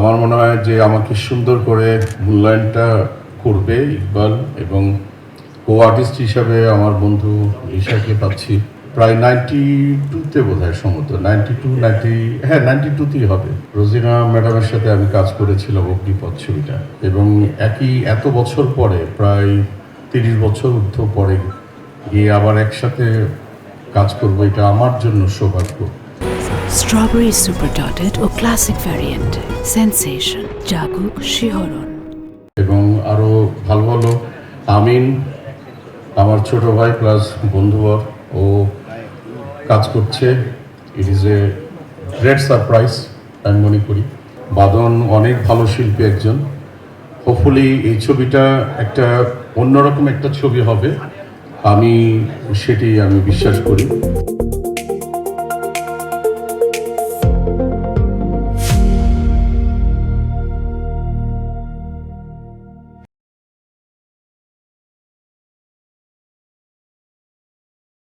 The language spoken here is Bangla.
আমার মনে হয় যে আমাকে সুন্দর করে মূল্যায়নটা করবে ইকবাল, এবং কো আর্টিস্ট হিসাবে আমার বন্ধু ঈশাকে পাচ্ছি প্রায় 92-তে বোধ হয়, সম্ভবত 92-90, 92তেই হবে। রোজিনা ম্যাডামের সাথে আমি কাজ করেছিলাম অগ্নিপথ ছবিটা, এবং এত বছর পরে, প্রায় 30 বছর ঊর্ধ্ব পরে গিয়ে আবার একসাথে কাজ করবো, এটা আমার জন্য সৌভাগ্য। স্ট্রবেরি সুপার ডটেড ও ক্লাসিক ভ্যারিয়েন্ট সেন্সেশন জাগুক শিহরণ। এবং আরও ভালো ভালো আমিন, আমার ছোট ভাই প্লাস বন্ধুবর, ও কাজ করছে। It is a great surprise আমি মনে করি। বাদন অনেক ভালো শিল্পী একজন। হোপফুলি এই ছবিটা একটা অন্যরকম একটা ছবি হবে, সেটি আমি বিশ্বাস করি।